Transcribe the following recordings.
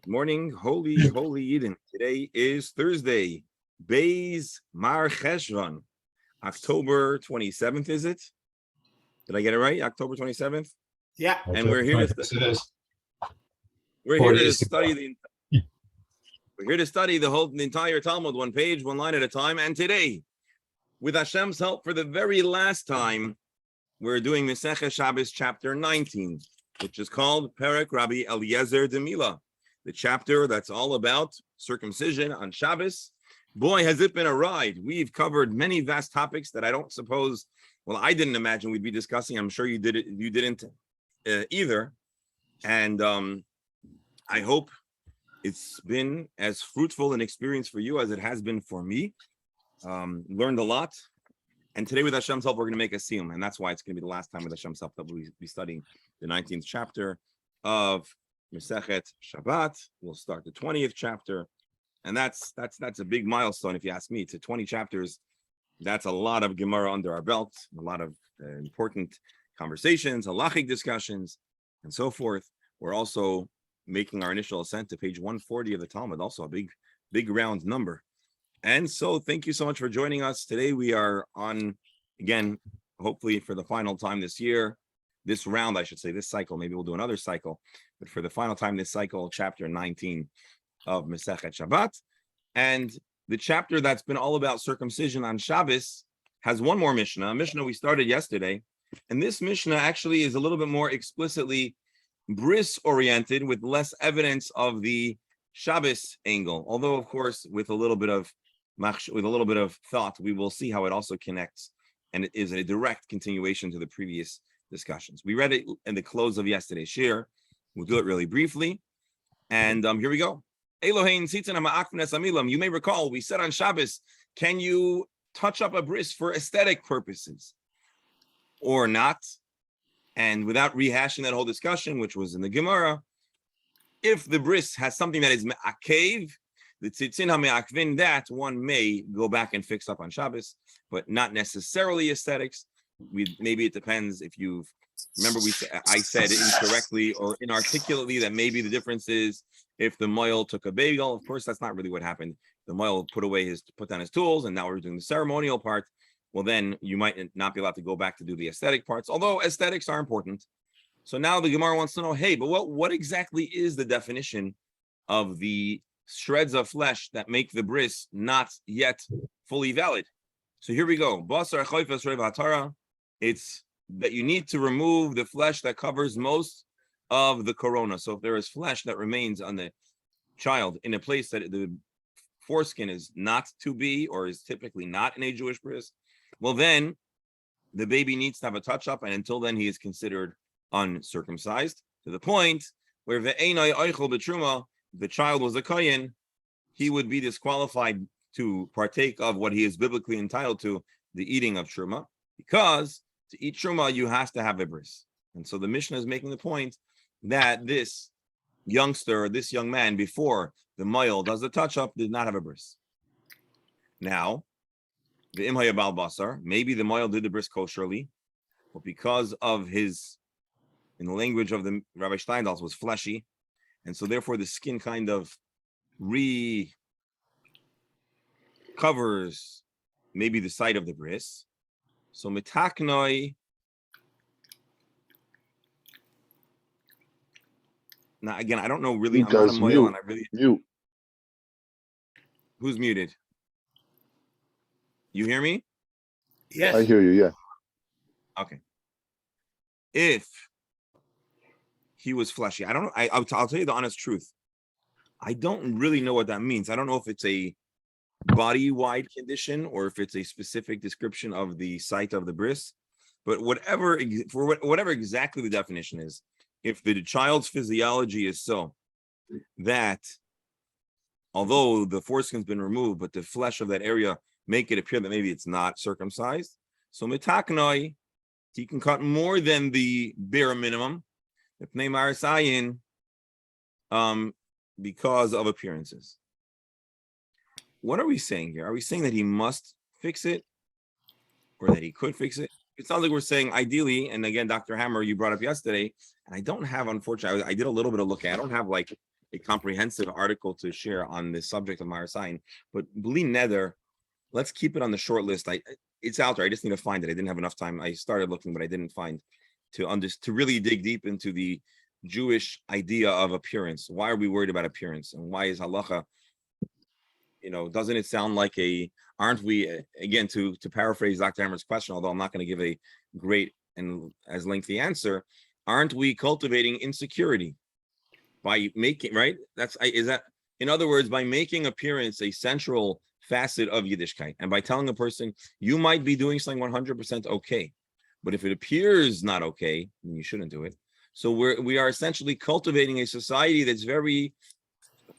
Good morning, holy Eden. Today is Thursday, Beis Mar Cheshvan, October 27th, is it? Did I get it right? October 27th? Yeah. And we're here to study the entire Talmud, one page, one line at a time. And today, with Hashem's help, for the very last time, we're doing Masechet Shabbos chapter 19, which is called Perek Rabbi Eliezer de Mila, the chapter that's all about circumcision on Shabbos. Boy, has it been a ride. We've covered many vast topics that I don't suppose, I didn't imagine we'd be discussing. I'm sure you didn't either. And I hope it's been as fruitful an experience for you as it has been for me. Learned a lot. And today with Hashem's help, we're going to make a siyum. And that's why it's going to be the last time with Hashem's help that we'll be studying the 19th chapter of Masechet Shabbat. We'll start the 20th chapter. And that's a big milestone, if you ask me. To 20 chapters, that's a lot of Gemara under our belt, a lot of important conversations, halachic discussions, and so forth. We're also making our initial ascent to page 140 of the Talmud, also a big round number. And so thank you so much for joining us. Today we are on, again, hopefully for the final time this year, this round, I should say, this cycle. Maybe we'll do another cycle. But for the final time this cycle, chapter 19 of Masechet Shabbat. And the chapter that's been all about circumcision on Shabbos has one more Mishnah, a Mishnah we started yesterday. And this Mishnah actually is a little bit more explicitly bris-oriented with less evidence of the Shabbos angle. Although, of course, with a little bit of thought, we will see how it also connects, and it is a direct continuation to the previous discussions. We read it in the close of yesterday's shir. We'll do it really briefly, and here we go. Elohein tzitzin ha'ma'akvnes amilam. You may recall we said on Shabbos, can you touch up a bris for aesthetic purposes or not? And without rehashing that whole discussion, which was in the Gemara, if the bris has something that is me'akev, the tzitzin ha'me'akvin, that one may go back and fix up on Shabbos, but not necessarily aesthetics. Maybe it depends if you've, remember I said incorrectly or inarticulately that maybe the difference is if the moil took a bagel. Of course, that's not really what happened. The moil put down his tools, and now we're doing the ceremonial part. Well, then you might not be allowed to go back to do the aesthetic parts, although aesthetics are important. So now the Gemara wants to know, hey, but what exactly is the definition of the shreds of flesh that make the bris not yet fully valid? So here we go. It's that you need to remove the flesh that covers most of the corona. So if there is flesh that remains on the child in a place that the foreskin is not to be, or is typically not in a Jewish bris, well, then the baby needs to have a touch-up, and until then he is considered uncircumcised, to the point where the child was a kohen, he would be disqualified to partake of what he is biblically entitled to, the eating of truma, because to eat truma you have to have a bris. And so the Mishnah is making the point that this youngster, this young man, before the moil does the touch-up, did not have a bris. Now, the imhaya bal basar, maybe the moil did the bris kosherly, but because of his, in the language of the Rabbi Steindals, was fleshy, and so therefore the skin kind of recovers maybe the site of the bris. So mitaknoi. Now again, I don't know really. I'm not a moil, and I really mute. Who's muted? You hear me? Yes. I hear you. Yeah. Okay. If he was fleshy, I don't know. I'll tell you the honest truth. I don't really know what that means. I don't know if it's a body-wide condition or if it's a specific description of the site of the bris. But whatever exactly the definition is, if the child's physiology is so that although the foreskin's been removed, but the flesh of that area make it appear that maybe it's not circumcised, so mitaknoi, he can cut more than the bare minimum, because of appearances. What are we saying here? Are we saying that he must fix it or that he could fix it? It sounds like we're saying ideally, and again, Dr. Hammer, you brought up yesterday, and I don't have, unfortunately, I did a little bit of looking. I don't have like a comprehensive article to share on the subject of Marasayin. But Bli Neder, let's keep it on the short list. It's out there. I just need to find it. I didn't have enough time. I started looking, but I didn't find to really dig deep into the Jewish idea of appearance. Why are we worried about appearance, and why is halacha? Doesn't it sound like aren't we, again, to paraphrase Dr. Hammer's question, although I'm not going to give a great and as lengthy answer, aren't we cultivating insecurity by making, right? In other words, by making appearance a central facet of Yiddishkeit, and by telling a person, you might be doing something 100% okay, but if it appears not okay, then you shouldn't do it. So we are essentially cultivating a society that's very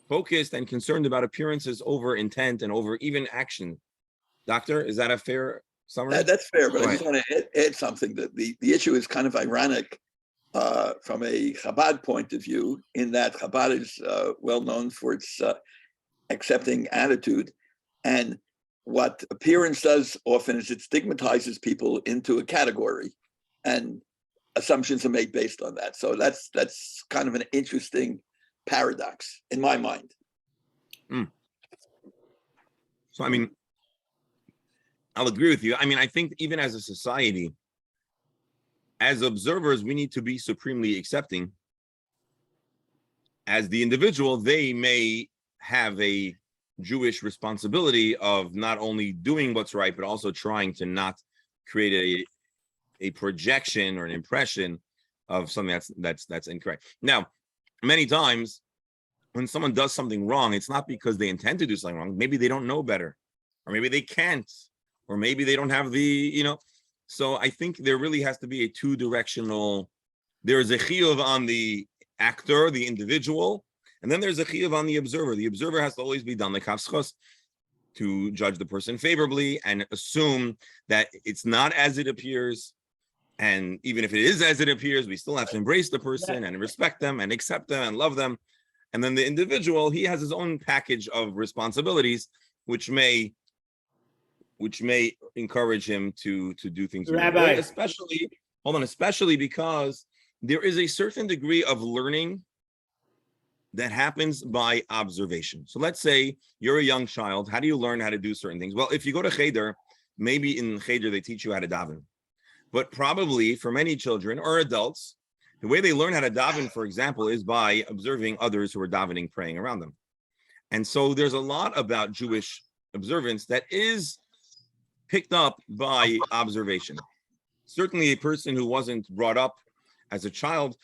focused and concerned about appearances over intent and over even action. Doctor, is that a fair summary? That's fair, but I just want to add something. That the issue is kind of ironic from a Chabad point of view, in that Chabad is well known for its accepting attitude. And what appearance does often is it stigmatizes people into a category, and assumptions are made based on that. So that's kind of an interesting paradox in my mind. So, I'll agree with you. I think even as a society, as observers, we need to be supremely accepting. As the individual, they may have a Jewish responsibility of not only doing what's right, but also trying to not create a projection or an impression of something that's incorrect. Now, many times when someone does something wrong, it's not because they intend to do something wrong. Maybe they don't know better, or maybe they can't, or maybe they don't have so I think there really has to be a two-directional. There's a chiyuv on the actor, the individual, and then there's a chiyuv on the observer. The observer has to always be done like havschos, to judge the person favorably and assume that it's not as it appears. And even if it is as it appears, we still have to embrace the person and respect them and accept them and love them. And then the individual, he has his own package of responsibilities, which may encourage him to do things. Rabbi, especially because there is a certain degree of learning that happens by observation. So let's say you're a young child. How do you learn how to do certain things? Well, if you go to Cheder, maybe in Cheder they teach you how to daven. But probably for many children or adults, the way they learn how to daven, for example, is by observing others who are davening, praying around them. And so there's a lot about Jewish observance that is picked up by observation. Certainly a person who wasn't brought up as a child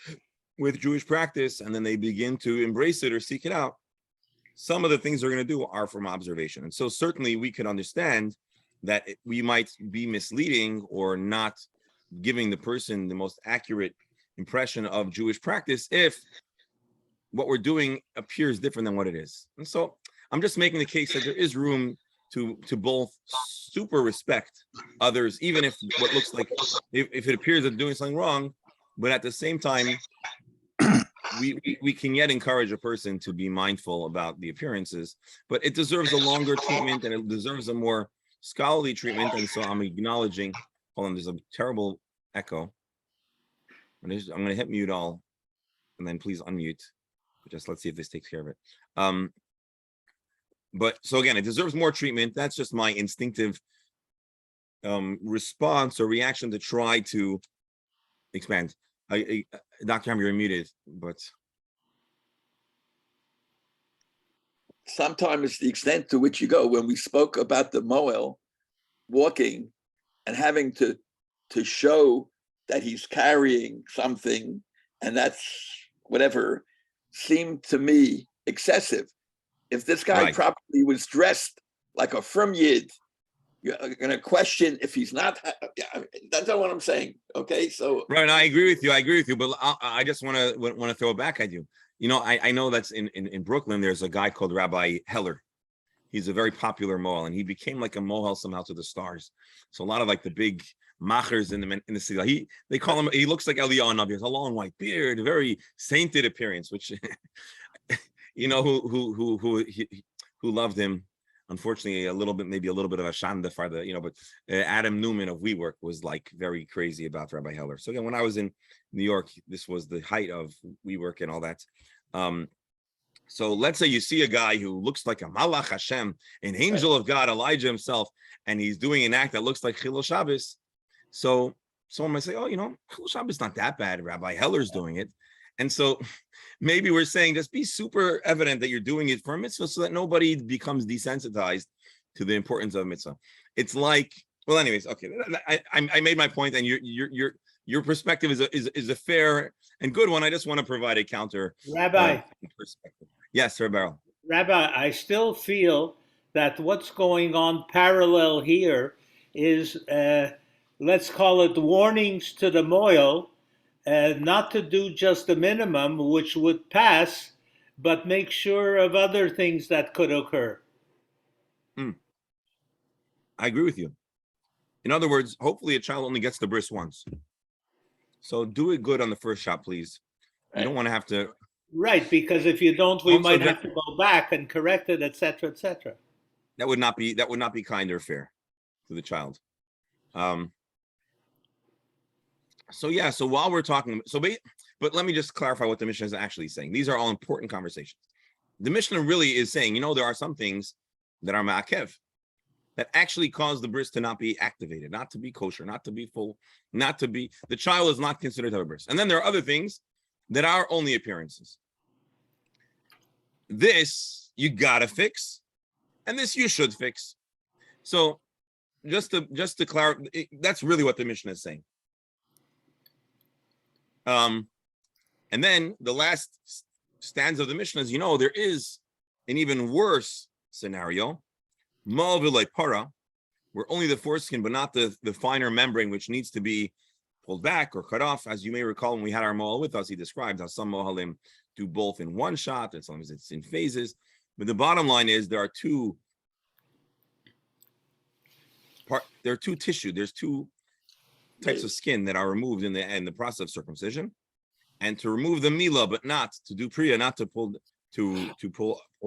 with Jewish practice, and then they begin to embrace it or seek it out, some of the things they're going to do are from observation. And so certainly we can understand that we might be misleading or not giving the person the most accurate impression of Jewish practice if what we're doing appears different than what it is. And so I'm just making the case that there is room to both super respect others, even if what looks like, if it appears that they're doing something wrong, but at the same time, we can yet encourage a person to be mindful about the appearances, but it deserves a longer treatment and it deserves a more scholarly treatment. And so I'm acknowledging, hold on, there's a terrible echo. I'm going to hit mute all, and then please unmute. Just let's see if this takes care of it. But so again, it deserves more treatment. That's just my instinctive response or reaction to try to expand. Dr. Hammer, you're muted, but Sometimes the extent to which you go, when we spoke about the Moel walking and having to show that he's carrying something, and that's whatever, seemed to me excessive. If this guy probably was dressed like a frum yid, you're going to question if he's not. That's not what I'm saying. Okay, so right, I agree with you. But I just want to throw it back at you. I know that's in Brooklyn. There's a guy called Rabbi Heller. He's a very popular mohel, and he became like a mohel somehow to the stars. So a lot of like the big machers in the city, they call him. He looks like Eliyahu Navi. He has a long white beard, a very sainted appearance, which who loved him. Unfortunately, maybe a little bit of a shanda for but Adam Newman of WeWork was like very crazy about Rabbi Heller. So again, when I was in New York, this was the height of WeWork and all that. So let's say you see a guy who looks like a Malach Hashem, an angel of God, Elijah himself, and he's doing an act that looks like Chilul Shabbos. So someone might say, oh, Chilul Shabbos is not that bad. Rabbi Heller's doing it. And so maybe we're saying just be super evident that you're doing it for a mitzvah so that nobody becomes desensitized to the importance of mitzvah. It's like, well, anyways, okay. I made my point, and your perspective is a fair and good one. I just want to provide a counter Rabbi perspective. Yes, Sir Barrel. Rabbi, I still feel that what's going on parallel here is, let's call it warnings to the moil, not to do just the minimum, which would pass, but make sure of other things that could occur. I agree with you. In other words, hopefully a child only gets the bris once. So do it good on the first shot, please. You don't want to have to. Right, because if you don't, we Also, might have to go back and correct it, etc., etc. That would not be kind or fair to the child. So while we're talking, but let me just clarify what the Mishnah is actually saying. These are all important conversations. The Mishnah really is saying, there are some things that are ma'akev, that actually cause the bris to not be activated, not to be kosher, not to be full, the child is not considered to have a bris. And then there are other things that are only appearances. This you gotta fix, and this you should fix. So just to clarify, that's really what the Mishnah is saying. And then the last stanza of the Mishnah is, there is an even worse scenario, ma'avilay para, where only the foreskin, but not the finer membrane, which needs to be pulled back or cut off. As you may recall, when we had our mohel with us, he described how some mohalim do both in one shot, and sometimes it's in phases. But the bottom line is there are two tissue. There's two types of skin that are removed in the process of circumcision, and to remove the mila, but not to do priya, not to pull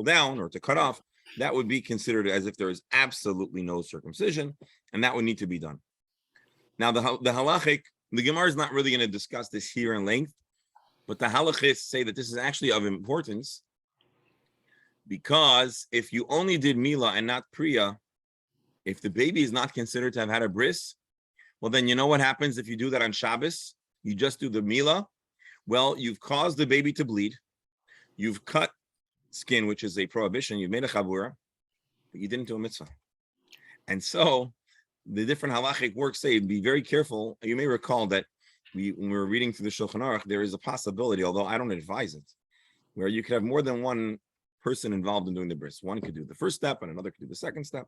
down or to cut off. That would be considered as if there is absolutely no circumcision, and that would need to be done. Now, the halachic, the Gemara is not really going to discuss this here in length, but the halachists say that this is actually of importance, because if you only did mila and not priya, if the baby is not considered to have had a bris, well, then you know what happens if you do that on Shabbos? You just do the mila. Well, you've caused the baby to bleed. You've cut skin, which is a prohibition. You've made a chavura, but you didn't do a mitzvah. And so the different halachic works say, be very careful. You may recall that when we were reading through the Shulchan Aruch, there is a possibility, although I don't advise it, where you could have more than one person involved in doing the bris. One could do the first step and another could do the second step.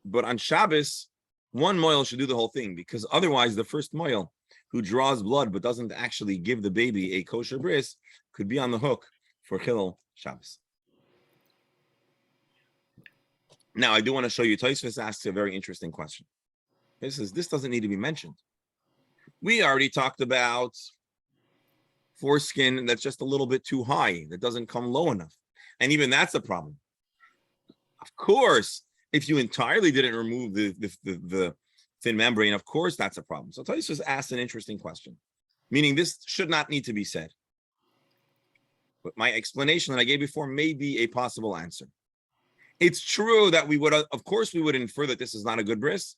But on Shabbos, one moil should do the whole thing, because otherwise the first moil who draws blood but doesn't actually give the baby a kosher bris could be on the hook for Chilul Shabbos. Now, I do want to show you, Tosfos asks a very interesting question. This doesn't need to be mentioned. We already talked about foreskin that's just a little bit too high, that doesn't come low enough. And even that's a problem. Of course, if you entirely didn't remove the thin membrane, of course that's a problem. So Tosfos asked an interesting question, meaning this should not need to be said. But my explanation that I gave before may be a possible answer. It's true that we would infer that this is not a good bris,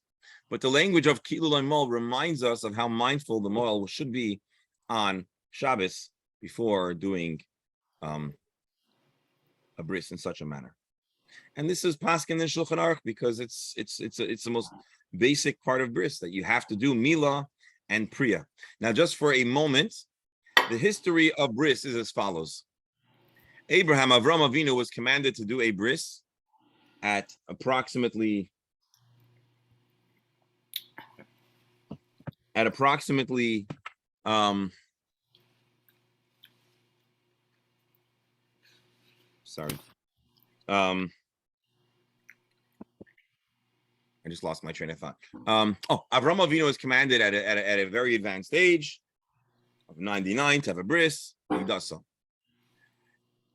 but the language of Kilul Mol reminds us of how mindful the moil should be on Shabbos before doing a bris in such a manner. And this is paskin in Shulchan Aruch because it's the most basic part of bris, that you have to do mila and priya. Now, just for a moment, the history of bris is as follows. Avram Avinu was commanded to do a bris at approximately I just lost my train of thought. Avram Avinu was commanded at a very advanced age of 99 to have a bris. He does so.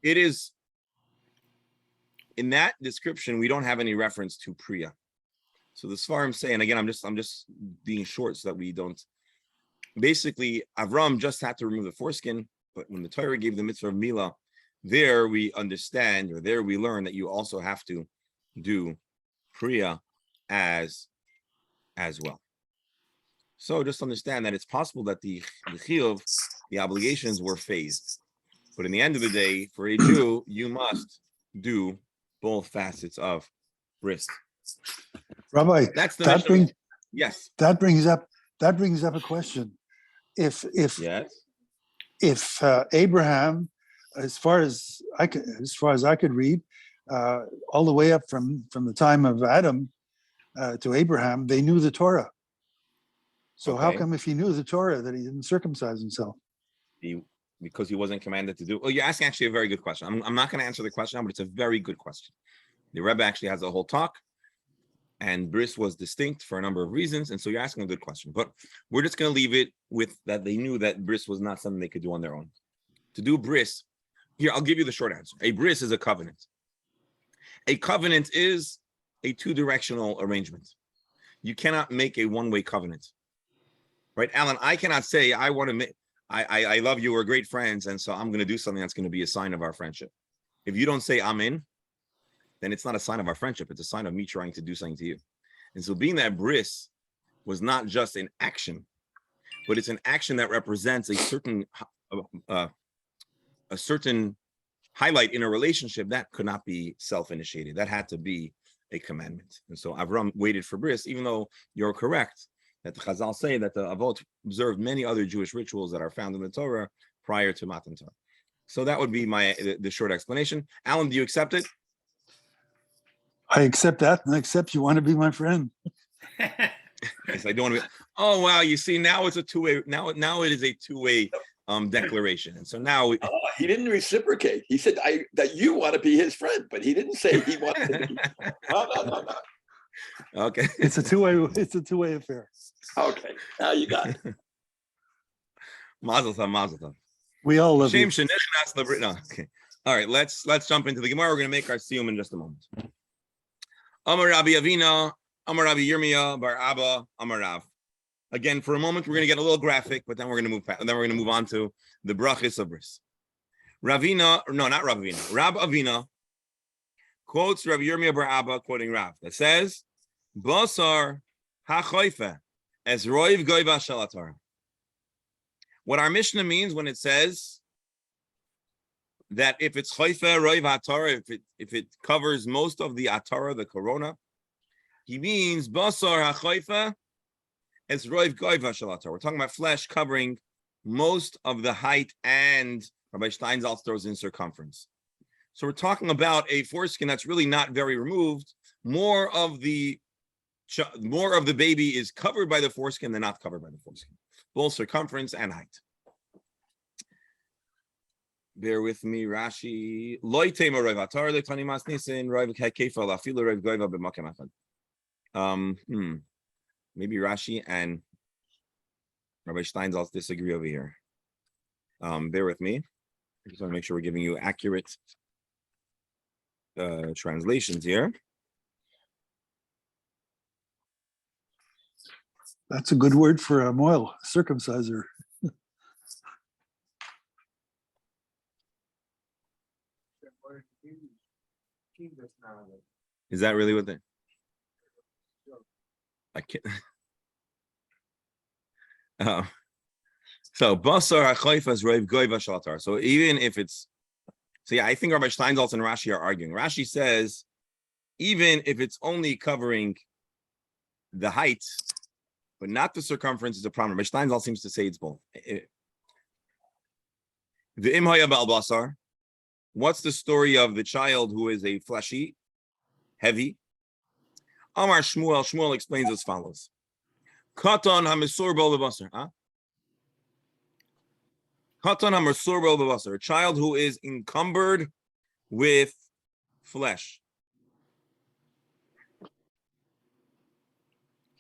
It is in that description, we don't have any reference to priya. So the Sfarim say, and again, I'm just being short so that we don't. Basically, Avram just had to remove the foreskin, but when the Torah gave the mitzvah of Mila, there we understand, or there we learn that you also have to do Priya as well. So just understand that it's possible that the chiyuv, the obligations were phased. But in the end of the day, for a Jew, you must do both facets of bris. Rabbi, That's the that mission. brings Yes. that brings up a question. If Yes. Abraham, as far as I could read, all the way up from the time of Adam to Abraham, they knew the Torah. So how Okay. come if he knew the Torah that he didn't circumcise himself? Because he wasn't commanded to do. Well, you're asking actually a very good question. I'm not going to answer the question now, but it's a very good question. The Rebbe actually has a whole talk, and bris was distinct for a number of reasons, and so you're asking a good question. But we're just going to leave it with that they knew that bris was not something they could do on their own. To do bris, here, I'll give you the short answer. A bris is a covenant. A covenant is a two-directional arrangement. You cannot make a one-way covenant. Right, Alan, I cannot say I want to make, I love you, we're great friends, and so I'm going to do something that's going to be a sign of our friendship. If you don't say I'm in, then it's not a sign of our friendship. It's a sign of me trying to do something to you. And so being that bris was not just an action, but it's an action that represents a certain highlight in a relationship that could not be self-initiated. That had to be a commandment. And so Avram waited for bris, even though you're correct that the Chazal say that the Avot observed many other Jewish rituals that are found in the Torah prior to Matan Torah. So that would be the short explanation. Alan, do you accept it? I accept that, and I accept you want to be my friend. Yes, I don't want to be. Oh wow! You see, now it's a two-way. Now it is a two-way declaration, and so now he didn't reciprocate. He said that you want to be his friend, but he didn't say he wanted to be. No. Okay. It's a two-way affair. Okay, now you got it. Mazel tov. We all love you. No, okay. All right, let's jump into the Gemara. We're going to make our siyum in just a moment. Amar Rabbi Avina, Amar Rabbi Yirmiyah, Bar Abba, Amar Rav. Again, for a moment, we're going to get a little graphic, but then we're going to move past, and then we're going to move on to the brachis of bris. Ravina, no, not Rav Avina. Rab Avina quotes Rabbi Yirmiyah Bar Abba, quoting Rav, that says, "Basar hachoife as roiv goiva shalatar." What our Mishnah means when it says that if it's choife roiv atara, if it covers most of the atara, the corona, he means basar hachoife as roiv goiva shalatar. We're talking about flesh covering most of the height and Rabbi Steinsaltz throws in circumference. So we're talking about a foreskin that's really not very removed. More of the baby is covered by the foreskin than not covered by the foreskin, both circumference and height. Bear with me, Rashi. Maybe Rashi and Rabbi Steinsaltz disagree over here. Bear with me. I just want to make sure we're giving you accurate translations here. That's a good word for a moil, circumciser. Is that really what they? I can't. So basar hachoifas roiv goiva shalatar. So even if it's, so yeah, I think Rabbi Steinsaltz and Rashi are arguing. Rashi says even if it's only covering the height, but not the circumference, is a problem. Rabbi Steinsaltz seems to say it's both. The imhaya bal basar. What's the story of the child who is a fleshy, heavy? Amar Shmuel. Shmuel explains as follows: Katan hamisur bal basar. Katan hamisur bal basar. A child who is encumbered with flesh.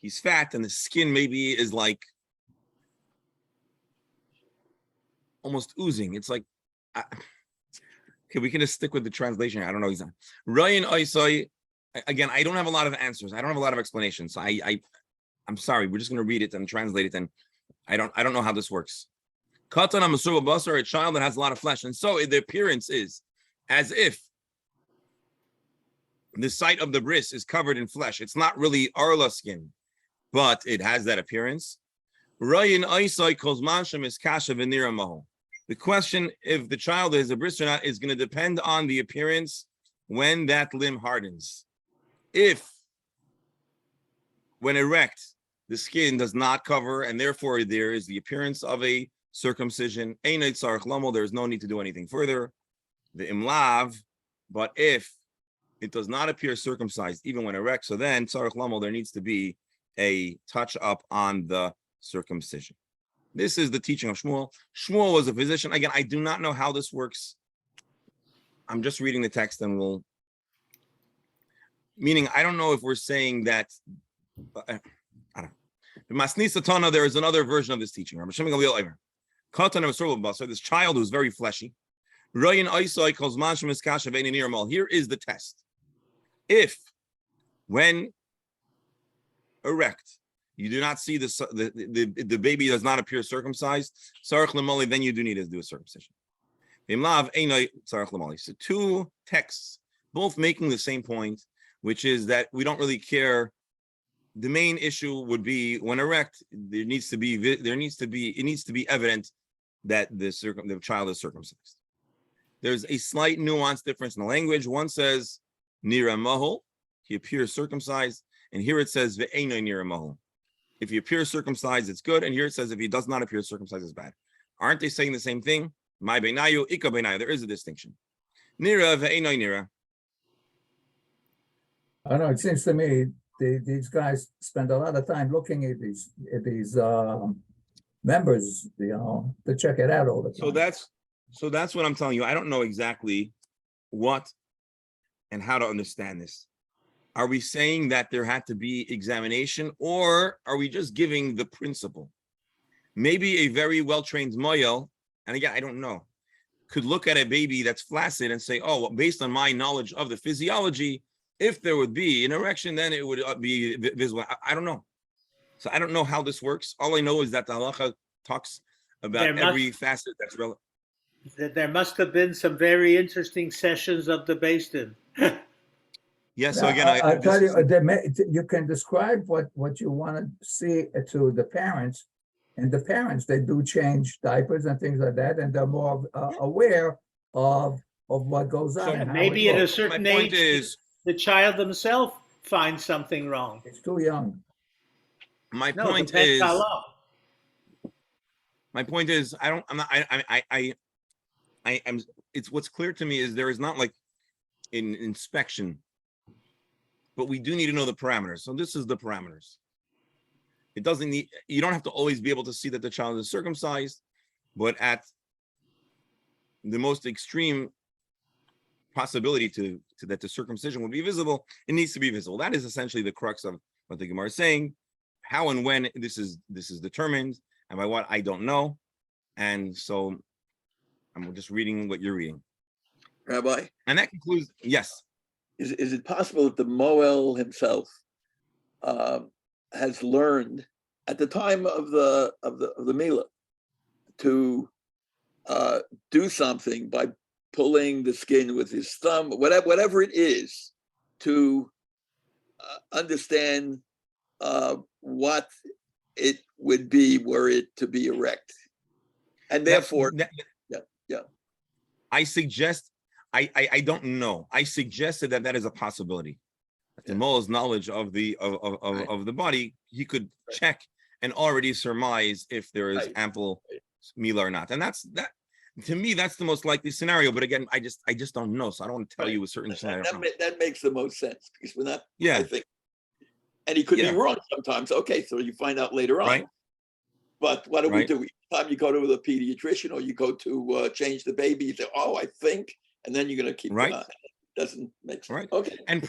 He's fat, and the skin maybe is like almost oozing. It's like. Okay, we can just stick with the translation. I don't know exactly. Ryan Isai, again, I don't have a lot of answers. I don't have a lot of explanations. So I'm sorry. We're just going to read it and translate it. And I don't know how this works. Katan Amasur Basar, a child that has a lot of flesh. And so the appearance is as if the site of the bris is covered in flesh. It's not really arla skin, but it has that appearance. The question if the child is a bris or not is going to depend on the appearance when that limb hardens. If when erect, the skin does not cover, and therefore there is the appearance of a circumcision, there is no need to do anything further. The imlav, but if it does not appear circumcised, even when erect, so then there needs to be a touch up on the circumcision. This is the teaching of Shmuel. Shmuel was a physician. Again, I do not know how this works. I'm just reading the text and meaning I don't know if we're saying that, I don't know. In Masnisa Tana, there is another version of this teaching. This child who's very fleshy. Here is the test. If, when erect, you do not see the baby does not appear circumcised, then you do need to do a circumcision. So two texts, both making the same point, which is that we don't really care. The main issue would be when erect, it needs to be evident that the child is circumcised. There's a slight nuance difference in the language. One says nira mahol, he appears circumcised, and here it says ve'eno nira mahol. If he appears circumcised, it's good, and here it says if he does not appear circumcised, it's bad. Aren't they saying the same thing? My beinayu, ika beinayu. There is a distinction. Nira ve'eno nira. I don't know. It seems to me these guys spend a lot of time looking at these members, to check it out all the time. So that's what I'm telling you. I don't know exactly what and how to understand this. Are we saying that there had to be examination, or are we just giving the principle? Maybe a very well-trained moyel, and again, I don't know, could look at a baby that's flaccid and say, oh, well, based on my knowledge of the physiology, if there would be an erection, then it would be visible. I don't know. So I don't know how this works. All I know is that the halacha talks about every facet that's relevant. There must have been some very interesting sessions of the Beis Din. Yeah, so again, I tell you, you can describe what you want to see to the parents, and the parents, they do change diapers and things like that, and they're more aware of what goes on. So and how maybe it at a looks. certain My point age, is, the child himself finds something wrong. It's too young. my No, point depends is, how long. it's what's clear to me is there is not like an inspection, but we do need to know the parameters. So this is the parameters. It doesn't need, you don't have to always be able to see that the child is circumcised, but at the most extreme possibility to that the circumcision will be visible, it needs to be visible. That is essentially the crux of what the Gemara is saying. How and when this is determined, and by what I don't know. And so I'm just reading what you're reading. Rabbi, And that concludes, yes. is it possible that the Moel himself has learned at the time of the Mila to do something by pulling the skin with his thumb, whatever it is, to understand what it would be were it to be erect, and therefore, I suggest, I don't know. I suggested that is a possibility. The Moel's knowledge of the body, he could check and already surmise if there is ample Mila or not, and that's that. To me, that's the most likely scenario. But again, I just don't know, so I don't want to tell you a certain scenario. That makes the most sense, because we're not. Yeah. I think, and he could be wrong sometimes. Okay, so you find out later on. Right. But what do we do? Each time you go to the pediatrician or you go to change the baby, you say, "Oh, I think," and then you're going to keep right. Doesn't make sense. Right. Okay. And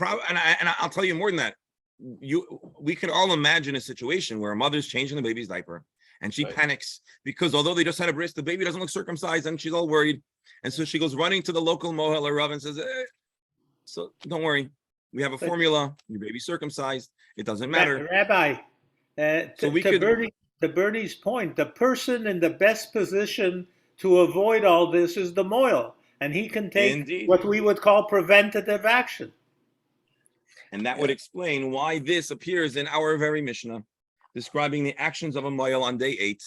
I'll tell you more than that. We can all imagine a situation where a mother's changing the baby's diaper, and she panics because although they just had a bris, the baby doesn't look circumcised, and she's all worried. And so she goes running to the local mohel or rav and says, "So don't worry, we have a formula. Your baby's circumcised. It doesn't matter." Rabbi, So to Bernie's point, the person in the best position to avoid all this is the moil. and he can take Indeed. what we would call preventative action. And that would explain why this appears in our very Mishnah, describing the actions of a moil on day 8.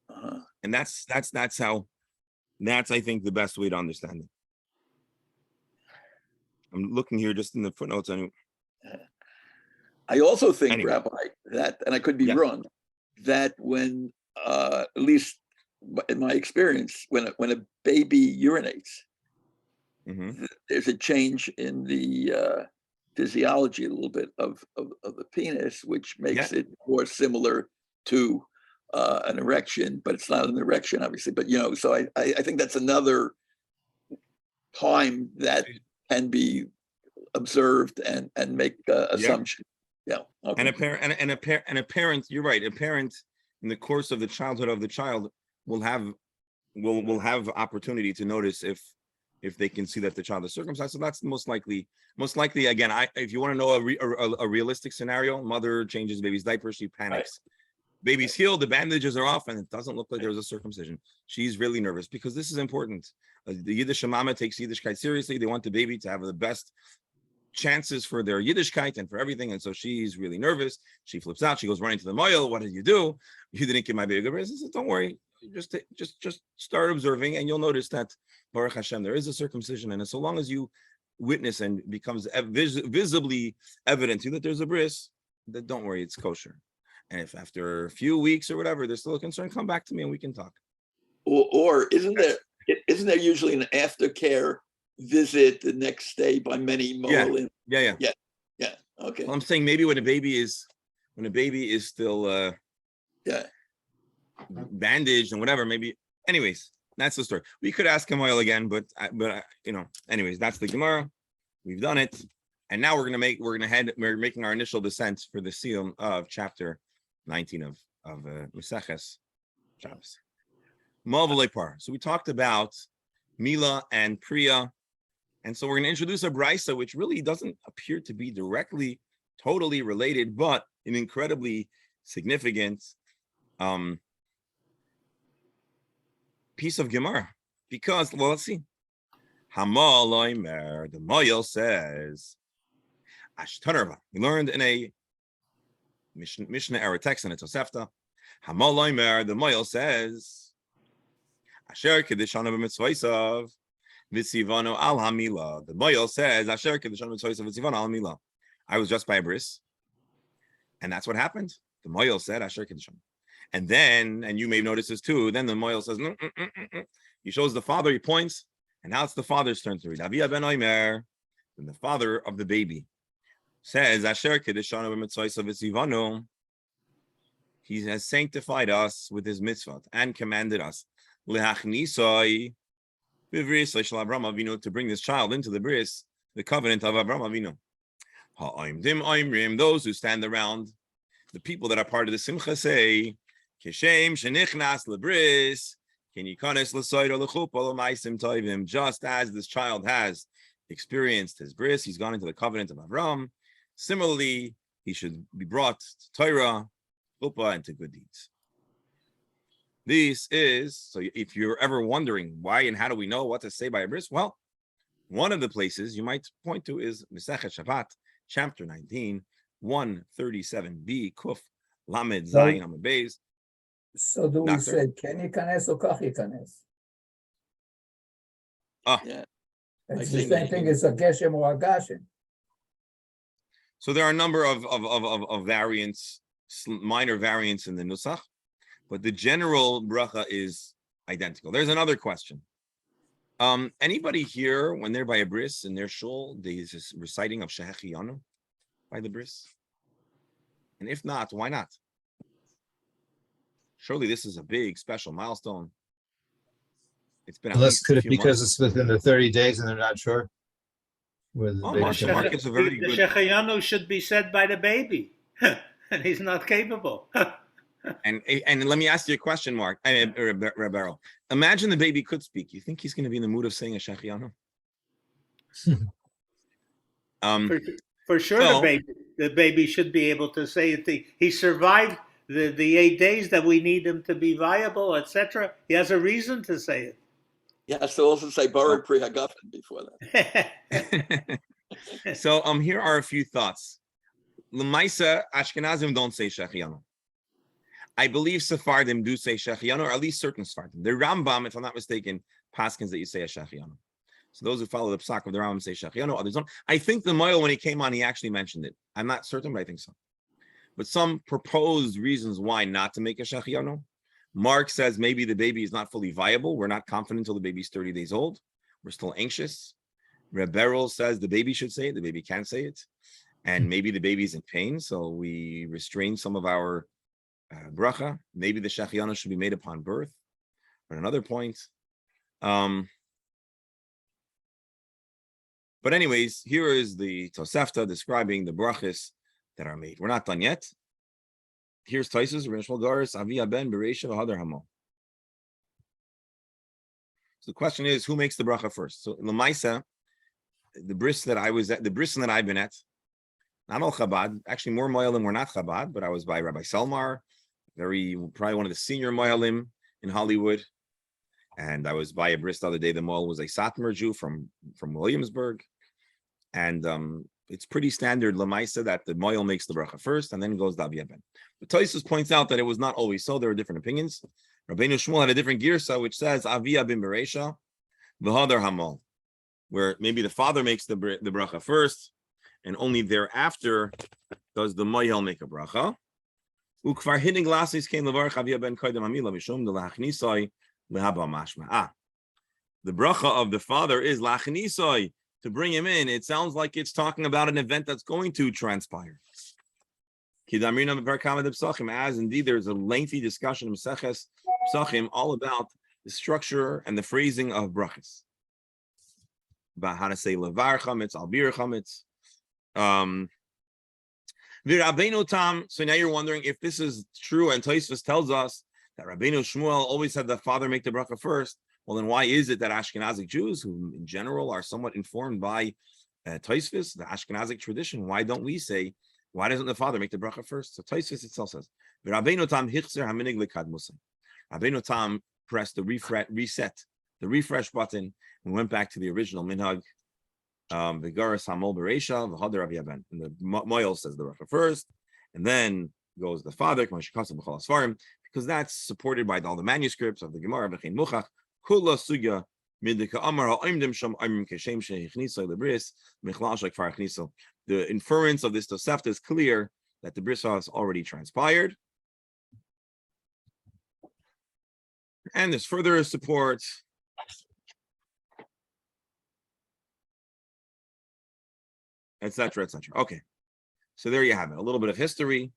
Uh-huh. And that's I think the best way to understand it. I'm looking here just in the footnotes. I also think, Anyway. Rabbi, that, and I could be Yes. wrong, that when, at least in my experience, when a baby urinates, Mhm. there's a change in the physiology a little bit of the penis, which makes it more similar to an erection, but it's not an erection, obviously. But so I think that's another time that can be observed and make assumption. Yeah. Okay. And a parent, you're right. A parent in the course of the childhood of the child will have opportunity to notice if they can see that the child is circumcised. So that's most likely. Again, if you want to know a realistic scenario, mother changes baby's diaper, she panics. Baby's healed, the bandages are off, and it doesn't look like there was a circumcision. She's really nervous because this is important. The Yiddish mama takes Yiddishkeit seriously. They want the baby to have the best chances for their Yiddishkeit and for everything. And so she's really nervous. She flips out. She goes running to the moil. What did you do? You didn't give my baby a good rest. I said, don't worry. Just start observing, and you'll notice that Baruch Hashem, there is a circumcision. And so long as you witness and becomes visibly evident to you that there's a bris, then don't worry, it's kosher. And if after a few weeks or whatever there's still a concern, come back to me and we can talk. Or isn't there usually an aftercare visit the next day by many moel? Yeah. Okay. Well, I'm saying maybe when a baby is still bandaged and whatever, maybe. Anyways, that's the story. We could ask Kamoil again, but anyways, that's the Gemara. We've done it, and now we're making our initial descent for the seal of chapter 19 of Maseches Shabbos. Ma'avalei par. So we talked about Mila and Priya, and so we're going to introduce a brisa which really doesn't appear to be directly, totally related, but an incredibly significant piece of Gemara. Because, well, let's see. Hamal Oimer, the Moyel says, Ashtanarva. We learned in a Mishnah era text in a Tosefta. Hamal Oimer, the Moyel says, Asher Kedishana b'mitzvaysav v'tzivano al hamila. The Moyel says, Asher Kedishana b'mitzvaysav v'tzivano al hamila. I was just by a bris, and that's what happened. The Moyel said, Asher Kedishana. And then, and you may notice this too, then the Moyel says, he shows the father, he points, and now it's the father's turn to read. Avia ben Oimer, and the father of the baby, says, Asher Kedishana b'mitzvaysav v'tzivano. He has sanctified us with his mitzvot and commanded us to bring this child into the bris, the covenant of Avraham Avinu. Those who stand around, the people that are part of the simcha say, just as this child has experienced his bris, he's gone into the covenant of Avram. Similarly, he should be brought to Torah, chuppah, and to good deeds. This is, so if you're ever wondering why and how do we know what to say by a bris, well, one of the places you might point to is Masechet Shabbat, chapter 19, 137b, Kuf, Lamed, Zayin, Amud Beis. So do we say Ken Yikanes or Kach Yikanes? Yeah. It's the same thing as a Geshem or a Gashem. So there are a number of variants, minor variants in the Nusach, but the general bracha is identical. There's another question. Anybody here, when they're by a bris in their shul, there's this reciting of Shehechiyanu by the bris? And if not, why not? Surely this is a big, special milestone. It's been Could it because it's within the 30 days and they're not sure? Mark is a very good. The Shechayanu should be said by the baby, and he's not capable. And let me ask you a question, Mark. Rebero. Imagine the baby could speak. You think he's going to be in the mood of saying a Shechayanu? For sure, the baby should be able to say it. He survived the 8 days that we need him to be viable, etc. He has a reason to say it. He has to also say Baruch Pri Hagafen before that. So here are a few thoughts. L'maisa, Ashkenazim don't say Shechianu. I believe Sephardim do say Shechianu, or at least certain Sephardim. The Rambam, if I'm not mistaken, paskins that you say a Shechianu. So those who follow the psak of the Rambam say Shechianu, others don't. I think the Moel, when he came on, he actually mentioned it. I'm not certain, but I think so. But some proposed reasons why not to make a Shechianu. Mark says maybe the baby is not fully viable. We're not confident until the baby's 30 days old. We're still anxious. Reb Beryl says the baby should say it. The baby can't say it. And maybe the baby's in pain, so we restrain some of our bracha. Maybe the Shechianu should be made upon birth. But another point. But anyways, here is the Tosefta describing the brachas that are made. We're not done yet. Here's Taisus, Rinshmal Garis, Avi Ben, Bereisha, Hadar Hamo. So the question is, who makes the bracha first? So Lamaisa, the bris that I was at, the brisin that I've been at, not all Chabad, actually more Moyalim were not Chabad, but I was by Rabbi Selmar, probably one of the senior Moyalim in Hollywood. And I was by a bris the other day. The Moel was a Satmar Jew from Williamsburg. And it's pretty standard Lamaisa that the Moel makes the bracha first and then goes to Avi Ben. But Tosfos points out that it was not always so. There were different opinions. Rabbeinu Shmuel had a different girsa, which says Avi bin Bereisha, v'hadar Hamol, where maybe the father makes the bracha first, and only thereafter does the Moel make a bracha. Ukvar hitting glasses came levarch Avi ben Koydem Amila Mishum the Lachnisoi lehaba mashma. The bracha of the father is Lachnisoi, to bring him in. It sounds like it's talking about an event that's going to transpire. As indeed there's a lengthy discussion of Maseches Psachim all about the structure and the phrasing of brachas, about how to say levar chametz, albir chametz. So now you're wondering if this is true, and Tosfos tells us that Rabbeinu Shmuel always had the father make the bracha first. Well, then why is it that Ashkenazic Jews, who in general are somewhat informed by Tosfos, the Ashkenazic tradition, why don't we say, why doesn't the father make the bracha first? So Tosfos itself says, Rabbeinu Tam hichzer haminig lekadmusay. Rabbeinu Tam pressed the refresh button, and went back to the original minhag. V'garas hamol bereisha v'hadar Avi Ben. And the Moel says the bracha first, and then goes the father, because that's supported by all the manuscripts of the Gemara. V'chein muchach kula sugya midika amar ha'imdim sham amrim keshem sheichnisay lebris michlal shekfar chniso. The inference of this Tosefta is clear that the bris has already transpired. And there's further support. Etc., etc. Okay. So there you have it. A little bit of history,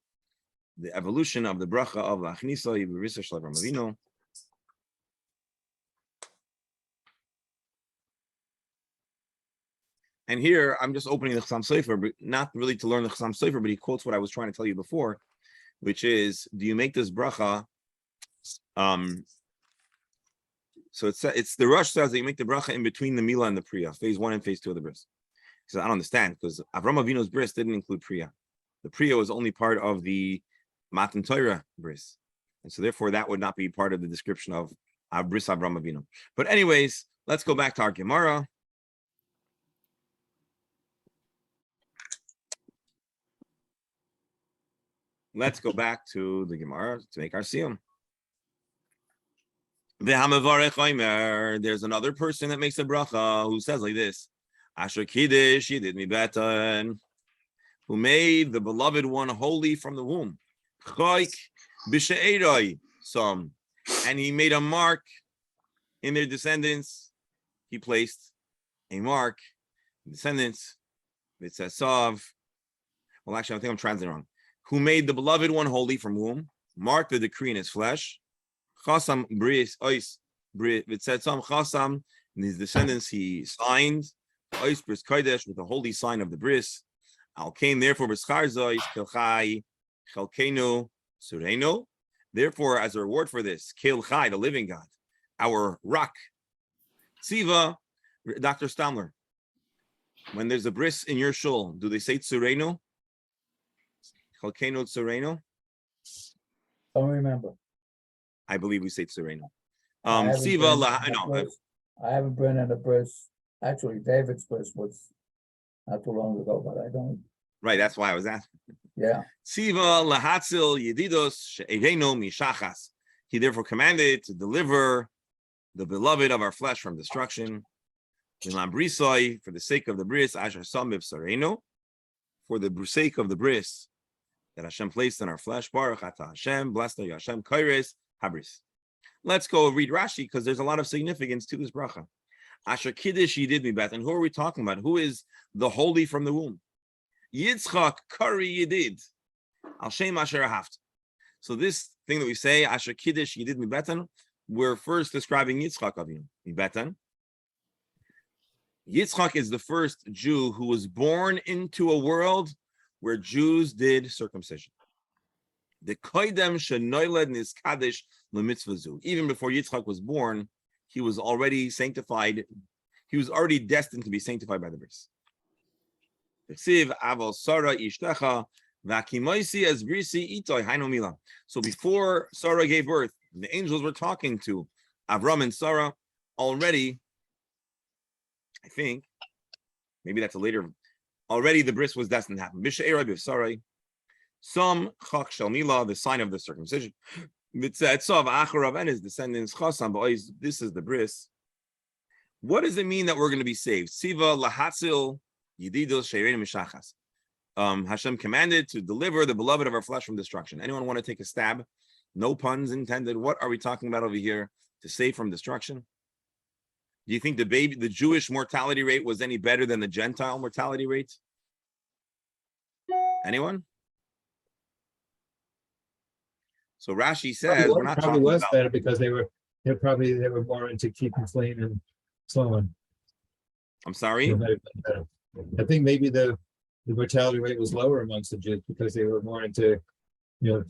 the evolution of the bracha of Lachnisa Yibrisa Shel Avraham Avinu. And here I'm just opening the Chassam Sofer, but not really to learn the Chassam Sofer, but he quotes what I was trying to tell you before, which is, do you make this bracha? So it's the Rush says that you make the bracha in between the Mila and the Priya, phase 1 and phase 2 of the bris. He says, I don't understand, because Avraham Avinu's bris didn't include Priya. The Priya was only part of the Matan Torah bris, and so therefore that would not be part of the description of bris Avraham Avinu. But anyways, let's go back to our Gemara. Let's go back to the Gemara to make our siyum. There's another person that makes a bracha who says like this: Asher Kiddush, he did me better, who made the beloved one holy from the womb. And he made a mark in their descendants. He placed a mark in descendants. It says Sav. Well, actually, I think I'm translating wrong. Who made the beloved one holy from womb, marked the decree in his flesh. Chasam bris ois brit. It said some chasam in his descendants. He signed ois bris kodesh with the holy sign of the bris. Al kain therefore b'schar zois kilchai chelkenu sureno. Therefore, as a reward for this, kilchai, the living God, our rock. Tziva, Dr. Stamler. When there's a bris in your shul, do they say tsureno? Chelkenu tsureno? Don't remember. I believe we say tsureno. I haven't Tziva, been that close. I haven't been in a bris. Actually, David's bris was not too long ago, but I don't. Right, that's why I was asking. Yeah. Tziva lahatzil yedidos she'ereinu mishachas. He therefore commanded to deliver the beloved of our flesh from destruction. Milam brisoi, for the sake of the bris, asher sam b'bsarenu, for the sake of the bris that Hashem placed in our flesh. Baruch atah Hashem, blessed are you Hashem, kaires habris. Let's go read Rashi because there's a lot of significance to this bracha. Asher kiddush yidid mi bet, and who are we talking about? Who is the holy from the womb? Yitzchak kari yidid, al shem asher ahavt. So this thing that we say, asher kiddush yidid mi betan, we're first describing Yitzchak Avinu mi betan. Yitzchak is the first Jew who was born into a world where Jews did circumcision. The koidem shenoiled niskadesh lemitzvazu. Even before Yitzchak was born, he was already sanctified. He was already destined to be sanctified by the bris. So before Sarah gave birth, the angels were talking to Avram and Sarah already. I think maybe that's a later. Already the bris was destined to happen. Some chak shalmila, the sign of the circumcision. Mitzatzav acharav and his descendants chasam ba'ois. This is the bris. What does it mean that we're going to be saved? Siva lahatzil yedidos she'ereinu mishachas. Hashem commanded to deliver the beloved of our flesh from destruction. Anyone want to take a stab? No puns intended. What are we talking about over here? To save from destruction? Do you think the Jewish mortality rate was any better than the Gentile mortality rate? Anyone? So Rashi says we're not probably talking was about better because they were more into keeping clean and so on. I'm sorry. I think maybe the mortality rate was lower amongst the Jews because they were more into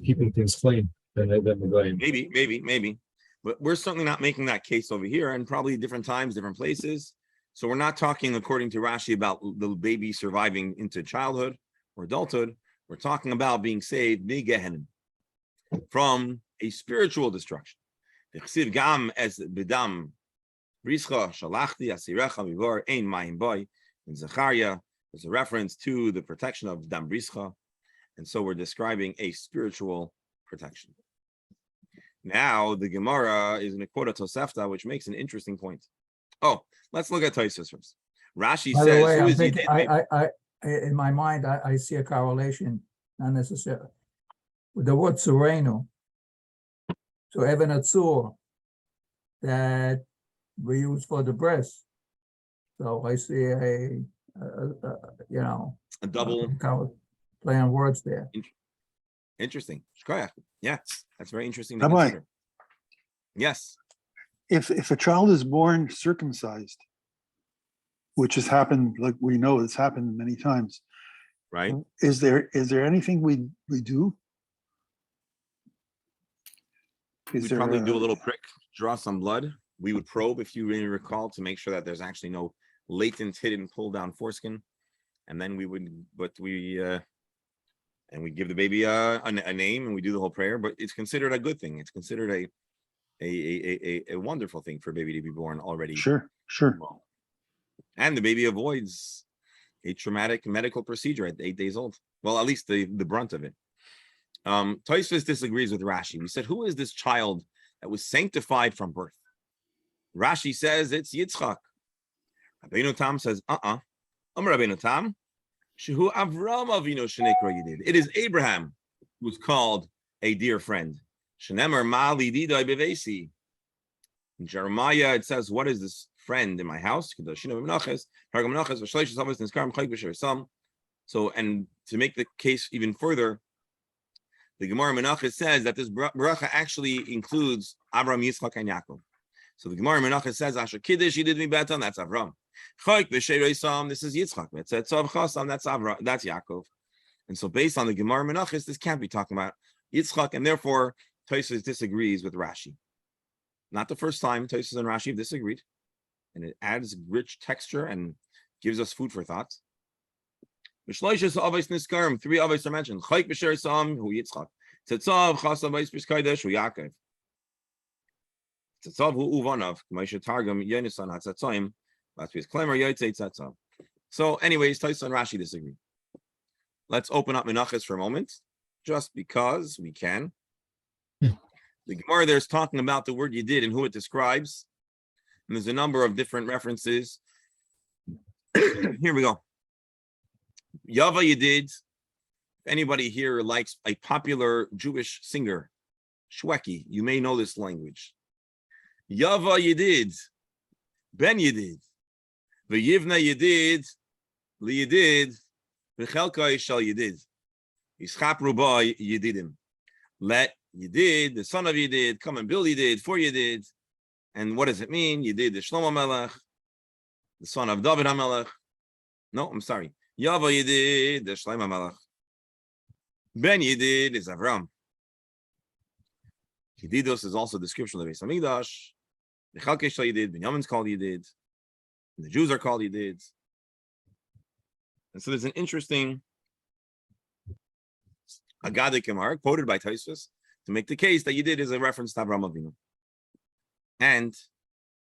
keeping things clean than the Goyim. Maybe. But we're certainly not making that case over here, and probably different times, different places. So we're not talking, according to Rashi, about the baby surviving into childhood or adulthood. We're talking about being saved migehenim, from a spiritual destruction. Gam as bidam brischa shalachti asirecha mivor ein mayim boy. In Zechariah, there's a reference to the protection of dam brischa, and so we're describing a spiritual protection. Now the Gemara is in a quote Tosefta, which makes an interesting point. Oh, let's look at Tosefos first. Rashi By the says, way, "Who I'm is thinking, Yidid?" I in my mind, I see a correlation, not necessarily, with the word Surenu, to Even Atzur, that we use for the breast. So I see a double play on words there. Interesting. Yeah, that's very interesting. To Rabbi, consider. Yes. If a child is born circumcised, which has happened, like we know it's happened many times, Right. Is there anything we do? We'd probably do a little prick, draw some blood. We would probe, if you really recall, to make sure that there's actually no latent, hidden, pull down foreskin, and then we give the baby a name, and we do the whole prayer. But it's considered a good thing. It's considered a wonderful thing for a baby to be born already. Sure. Well. And the baby avoids a traumatic medical procedure at 8 days old. Well, at least the brunt of it. Tosfos disagrees with Rashi. We said, who is this child that was sanctified from birth? Rashi says it's Yitzchak. Rabbeinu Tam says, Rabbeinu Tam, Shehu Avram Avinu Shenekra Yidid. It is Abraham who's called a dear friend. Shenemar Mali Didai Bevesi. In Jeremiah, it says, what is this friend in my house? So, and to make the case even further, the Gemara Menachos says that this bracha actually includes Avram, Yitzchak, and Yaakov. So the Gemara Menachos says, Asher Kiddush Yidid Mi Betan, that's Avram. Chayk B'Sheirei Sam, this is Yitzchak. Tzav Chasam, that's Avram, that's Yaakov. And so based on the Gemara Menachos, this can't be talking about Yitzchak, and therefore Tosfos disagrees with Rashi. Not the first time Tosfos and Rashi have disagreed, and it adds rich texture and gives us food for thought. B'shloishes avos niskarim, 3 avos are mentioned. Chayk b'sher sam hu Yitzchak. Tzav chasam v'is b'skaydesh hu Yaakov. Tzatzav hu uvanav. K'maisha targum yonasan hatzatzoyim. Last week's claimer yotzei tzatzav. So, anyways, Taisa and Rashi disagree. Let's open up Menachos for a moment, just because we can. The Gemara there's talking about the word Yedid and who it describes. And there's a number of different references. Here we go. Yava Yedid. If anybody here likes a popular Jewish singer, Shweki, you may know this language. Yava Yedid. Ben Yedid. V'yivna Yedid. Liyedid. V'chelkai shal Yedid. Yischap rubai Yedidim. Let Yedid, the son of Yedid, come and build Yedid for Yedid. And what does it mean? Yedid is Shlomo Melech, the son of David HaMelech. No, I'm sorry. Yava Yedid, the Shlomo Melech. Ben Yedid is Avram. Yedidos is also a description of the Beis Hamikdash. The Chalkei Shal Yedid, Binyamin's called Yedid. And the Jews are called Yedid. And so there's an interesting Agadic Gemara quoted by Tosfos to make the case that Yedid is a reference to Avraham Avinu. And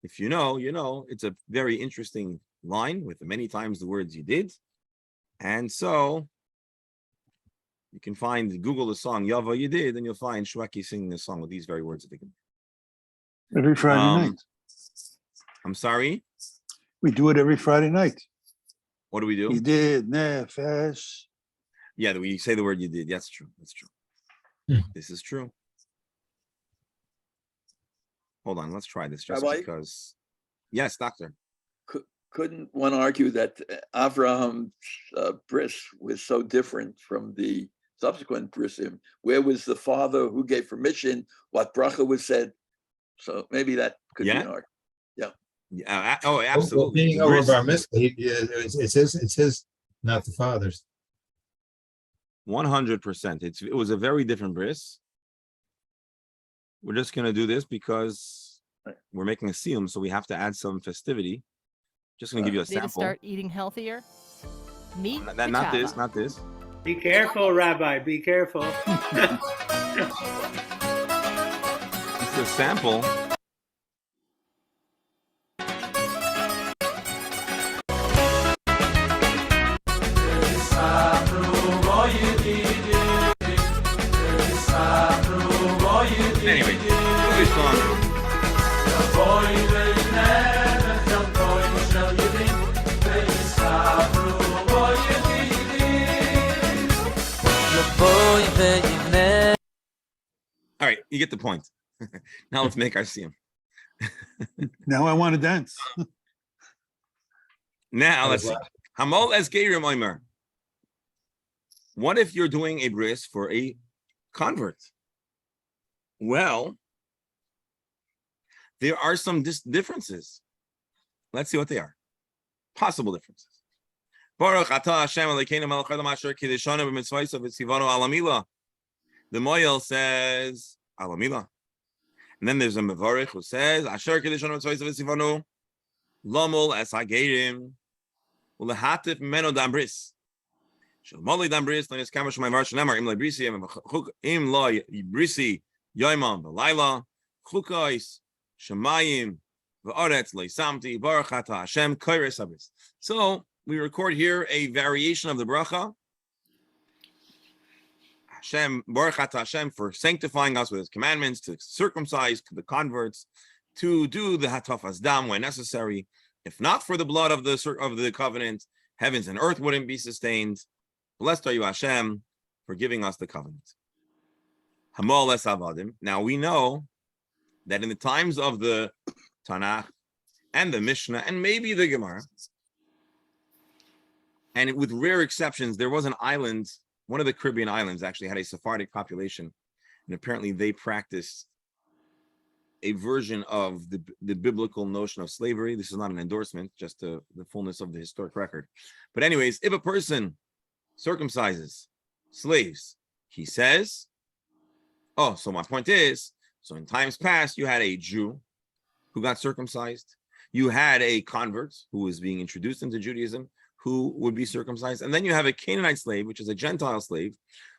if you know, you know, it's a very interesting line with many times the words Yedid. And so you can Google the song Yava Yedid, and you'll find Shweki singing the song with these very words at the beginning. Every Friday night. I'm sorry? We do it every Friday night. What do we do? Yedid, nefesh. Yeah, we say the word Yedid. That's true. That's true. This is true. Hold on, let's try this just Rabbi? because. Yes, doctor. Couldn't one argue that Avraham's bris was so different from the subsequent brisim? Where was the father? Who gave permission? What bracha was said? So maybe that could be an argument. Yeah. Oh, absolutely. Being over bar mitzvah, it's his, not the father's. 100%. It was a very different bris. We're just going to do this because we're making a siyum, so we have to add some festivity. Just going to give you a They to sample. start eating healthier. Meat. Not this, not this. Be careful, Rabbi. Be careful. This is a sample. Anyway, Jewish song. All right, you get the point. Now let's make our siyum. Now I want to dance. Now let's see. Hamol es geirim oimer. What if you're doing a bris for a convert? Well, there are some differences. Let's see what they are. Possible differences. Baruch atah Hashem Elokeinu melech haolam asher kiddushanu b'mitzvaysav v'tzivanu ala milah. The Moyel says ala milah. And then there's a Mevarich who says asher kiddushanu b'mitzvaysav v'tzivanu lomol es hageirim ulehatif meno dambris. Shalmoli dambris lenis kamash ma'var shnemar im lebrisi im lo brisi yoimam v'layla chukais shemayim v'aretz leisamti baruch atah Hashem koires habris. So we record here a variation of the bracha. Hashem, Baruch Atah Hashem, for sanctifying us with His commandments, to circumcise the converts, to do the hatafas dam when necessary. If not for the blood of the covenant, heavens and earth wouldn't be sustained. Blessed are you, Hashem, for giving us the covenant. Hamol es avadim. Now we know that in the times of the Tanakh and the Mishnah and maybe the Gemara, and with rare exceptions, there was an island, one of the Caribbean islands actually had a Sephardic population, and apparently they practiced a version of the biblical notion of slavery. This is not an endorsement, just the fullness of the historic record. But anyways, if a person circumcises slaves, he says, oh, so my point is, so in times past, you had a Jew who got circumcised. You had a convert who was being introduced into Judaism, who would be circumcised. And then you have a Canaanite slave, which is a Gentile slave,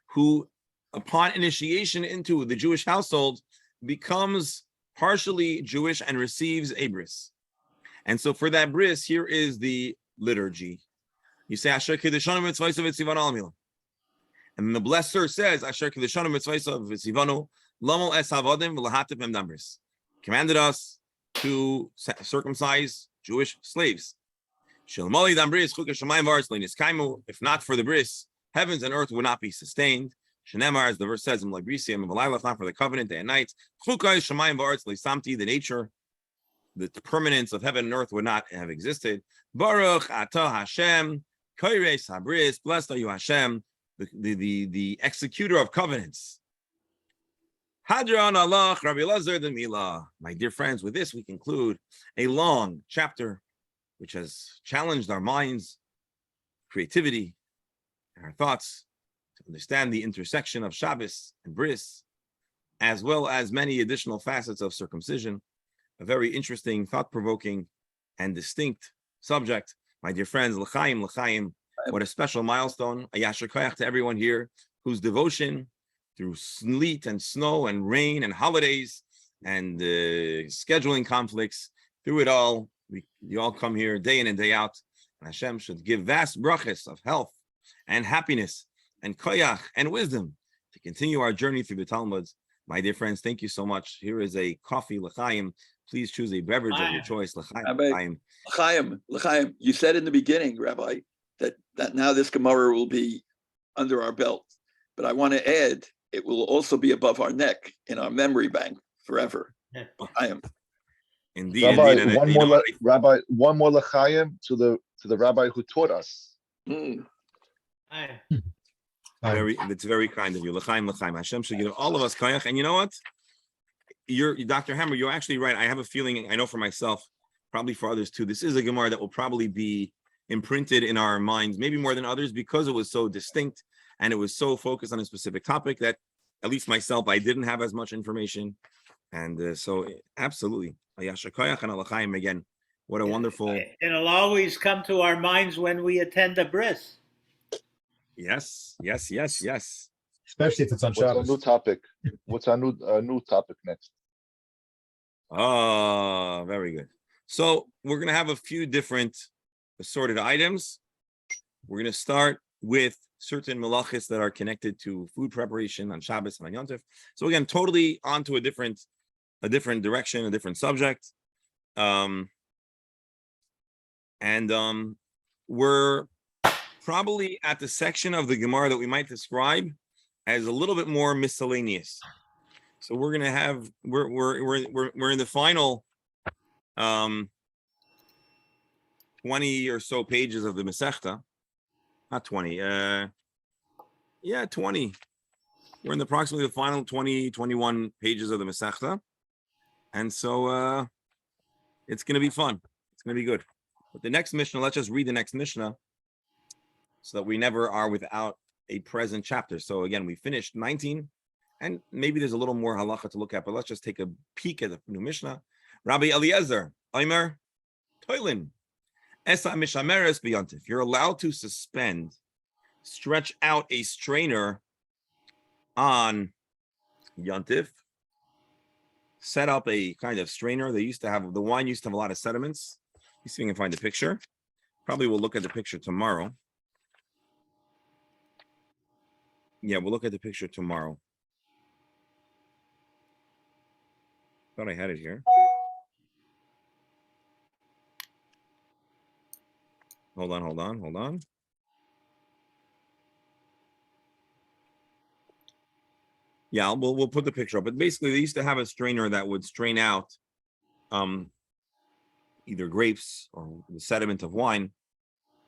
who upon initiation into the Jewish household becomes partially Jewish and receives a bris. And so for that bris, here is the liturgy. You say Asher Kiddushanu Mitzvaysav V'Tzivanu Al-Milah. And then the blesser says Asher Kiddushanu Mitzvaysav V'Tzivanu Lamol Es Havadim V'Lahatip Em Dambris. Commanded us to circumcise Jewish slaves. If not for the bris, heavens and earth would not be sustained. Shenemar, as the verse says, not for the covenant day and night. The nature, the permanence of heaven and earth would not have existed. Baruch atah Hashem, koires habris, blessed are you Hashem, the executor of covenants. Hadron Allah, Rabbi Elazar the Milah. My dear friends, with this we conclude a long chapter which has challenged our minds, creativity, and our thoughts to understand the intersection of Shabbos and bris, as well as many additional facets of circumcision. A very interesting, thought-provoking, and distinct subject. My dear friends, l'chaim, l'chaim, what a special milestone. A yasher koyach to everyone here whose devotion through sleet and snow and rain and holidays and scheduling conflicts, through it all, you all come here day in and day out. And Hashem should give vast brachas of health and happiness and koyach and wisdom to continue our journey through the Talmud. My dear friends, thank you so much. Here is a coffee, l'chaim. Please choose a beverage of your choice. L'chaim. L'chaim, you said in the beginning, Rabbi, that now this Gemara will be under our belt. But I want to add, it will also be above our neck in our memory bank forever. L'chaim. Indeed, Rabbi, indeed. One more l'chaim to the rabbi who taught us. It's very kind of you. L'chaim, l'chaim. Hashem should give all of us koyach. And you know what? You're Dr. Hammer, you're actually right. I have a feeling, I know for myself, probably for others too, this is a Gemara that will probably be imprinted in our minds, maybe more than others, because it was so distinct and it was so focused on a specific topic that, at least myself, I didn't have as much information. And so, absolutely. Again, what a wonderful. It'll always come to our minds when we attend a bris. Yes. Especially if it's on What's Shabbos. our new topic? What's our new topic next? Oh, very good. So we're going to have a few different assorted items. We're going to start with certain malachis that are connected to food preparation on Shabbos and on Yom Tov. So again, totally onto a different direction, a different subject. We're probably at the section of the Gemara that we might describe as a little bit more miscellaneous. So we're gonna have we're in the final 20 or so pages of the Masechta. Not 20, 20. We're in approximately the final 21 pages of the Masechta. And so it's gonna be fun. It's gonna be good. But the next Mishnah, let's just read the next Mishnah so that we never are without a present chapter. So again, we finished 19, and maybe there's a little more halacha to look at, but let's just take a peek at the new Mishnah. Rabbi Eliezer, Omer, Toilin, Esa Mishameres B'Yontif. You're allowed to stretch out a strainer on Yontif, set up a kind of strainer. The wine used to have a lot of sediments. Let's see if we can find a picture. Probably we'll look at the picture tomorrow. Yeah, we'll look at the picture tomorrow. Thought I had it here. Hold on. Yeah, we'll put the picture up. But basically, they used to have a strainer that would strain out either grapes or the sediment of wine.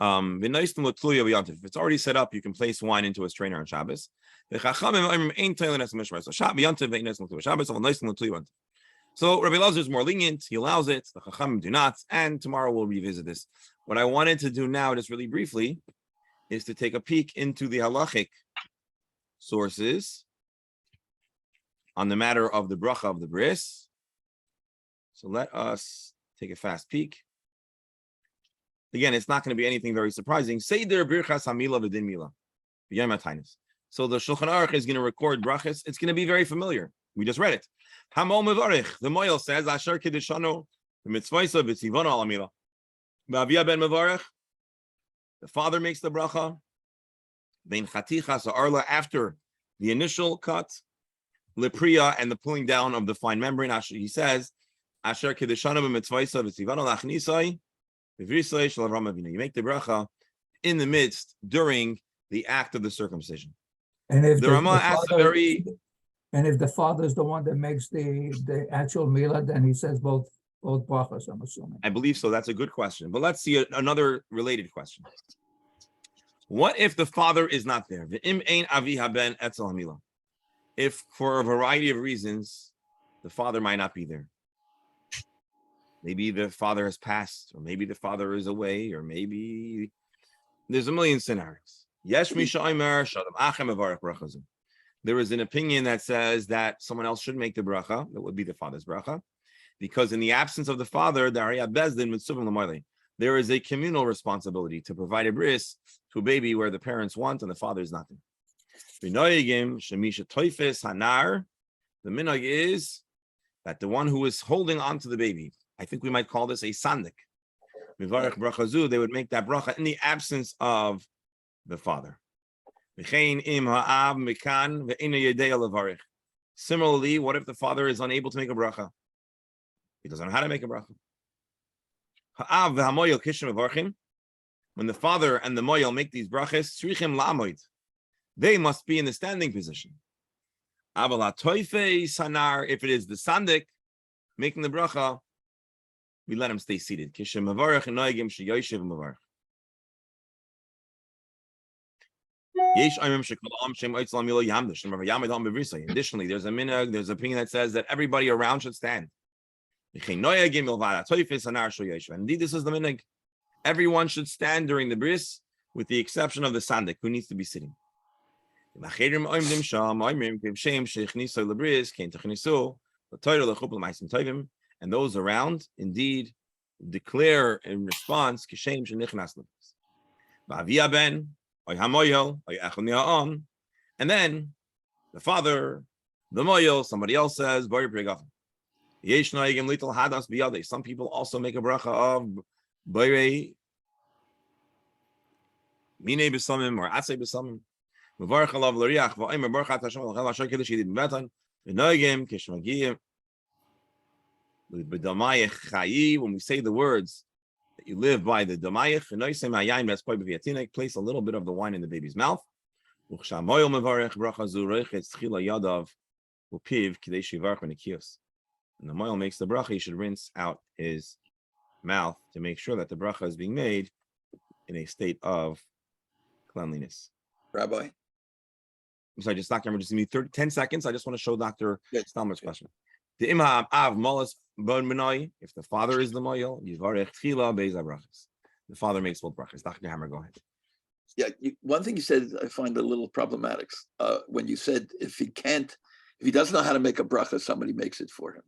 If it's already set up, you can place wine into a strainer on Shabbos. So Rabbi Elazar is more lenient. He allows it. The Chachamim do not. And tomorrow we'll revisit this. What I wanted to do now, just really briefly, is to take a peek into the halachic sources on the matter of the bracha of the bris. So let us take a fast peek. Again, it's not going to be anything very surprising. Seder birchas hamila v'din mila. So the Shulchan Aruch is going to record brachas. It's going to be very familiar. We just read it. Hamol mevarich. The moil says Asher Kedishano the mitzvaysa v'tzivana alamila. Ba'avia ben mevarich. The father makes the bracha. Bein chatichas arla after the initial cut, lepriya and the pulling down of the fine membrane. He says Asher Kedishano b'mitzvaysa v'tzivana lachnisai v'vrisai shel Avram Avinu. You make the bracha in the midst during the act of the circumcision. And if The Rama asks a very. And if the father is the one that makes the actual milah, then he says both brachas, I'm assuming. I believe so. That's a good question. But let's see another related question. What if the father is not there? If for a variety of reasons, the father might not be there. Maybe the father has passed, or maybe the father is away, or maybe there's a million scenarios. There is an opinion that says that someone else should make the bracha. That would be the father's bracha. Because in the absence of the father, there is a communal responsibility to provide a bris to a baby where the parents want and the father is not there. The minhag is that the one who is holding on to the baby, I think we might call this a sandik. They would make that bracha in the absence of the father. Similarly, what if the father is unable to make a bracha? He doesn't know how to make a bracha. When the father and the moyel make these brachas, they must be in the standing position. If it is the sandik making the bracha, we let him stay seated. Additionally, there's a minhag, there's an opinion that says that everybody around should stand. Indeed, this is the minhag. Everyone should stand during the bris, with the exception of the sandik, who needs to be sitting. And those around, indeed, declare in response, and then the father, the moyel, somebody else says, some people also make a bracha of Boire Mine Besamim or Atse Besamim. Mevarch alav l'riach va'omer baruch ata Hashem l'chel asher kiddush yidid b'betan v'noegim kishmagiyim b'damayich chayi. When we say the words that you live by the damayich, v'noisem hayayin b'espoi b'viatinik, place a little bit of the wine in the baby's mouth. U'chshamoyel mevarech bracha zu roichetz tchila yadav u'piv kidei shivarch v'nikiyos. And the moyel makes the bracha, he should rinse out his mouth to make sure that the bracha is being made in a state of cleanliness. Rabbi? I'm sorry, just Dr. Just give me 10 seconds. I just want to show Dr. Stalmer's question. The imam av molas bon benoi. If the father is the moyel, yivarech tchila beis brachas. The father makes both brachas. Dr. Hammer, go ahead. Yeah, one thing you said I find a little problematic. When you said if he doesn't know how to make a bracha, somebody makes it for him.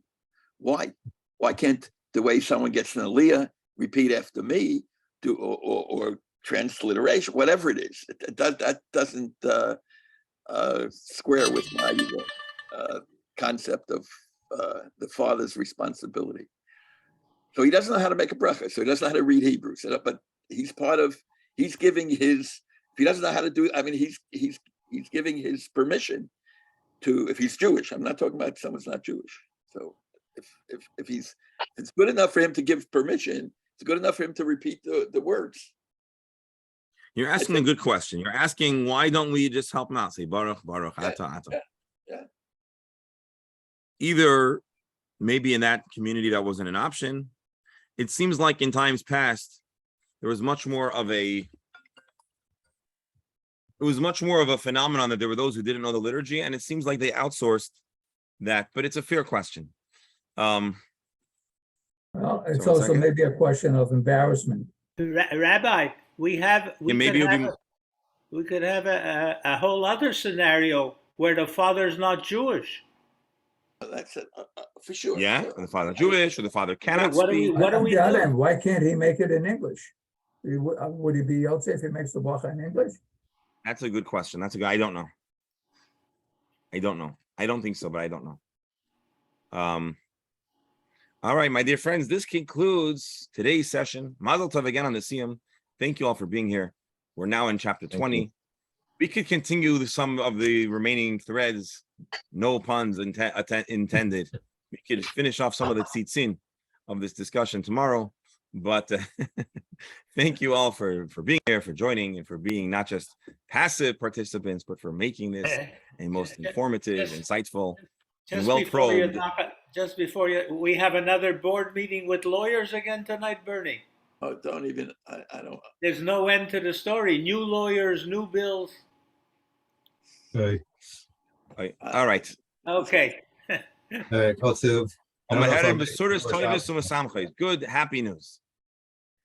Why? Why can't the way someone gets an aliyah repeat after me, or transliteration, whatever it is? That doesn't square with my concept of the father's responsibility. So he doesn't know how to make a bracha, so he doesn't know how to read Hebrew. But he's giving his, if he doesn't know how to do it, I mean, he's giving his permission to, if he's Jewish. I'm not talking about someone's not Jewish. So if it's good enough for him to give permission, it's good enough for him to repeat the words. You're asking a good question. You're asking, why don't we just help him out? Say, Baruch, Baruch, Ata, Ata. Yeah. Either maybe in that community that wasn't an option. It seems like in times past, there was much more of a phenomenon that there were those who didn't know the liturgy, and it seems like they outsourced that, but it's a fair question. Well, it's also maybe a question of embarrassment. Rabbi, we could have a whole other scenario where the father's not Jewish. That's it, for sure. Yeah, and the father Jewish, or the father cannot speak. On the other hand, why can't he make it in English? Would he be okay if he makes the bracha in English? That's a good question. I don't know. I don't think so, but I don't know. All right, my dear friends, this concludes today's session. Mazel tov again on the Siyum. Thank you all for being here. We're now in chapter 20. We could continue some of the remaining threads, no puns intended. We could finish off some of the tzitzin of this discussion tomorrow. But thank you all for being here, for joining, and for being not just passive participants, but for making this a most informative, insightful, and well-probed. Just before you, we have another board meeting with lawyers again tonight, Bernie. Oh, don't even, I don't, There's no end to the story. New lawyers, new bills. Okay. All right. Okay. All right. Also, Good, happy news.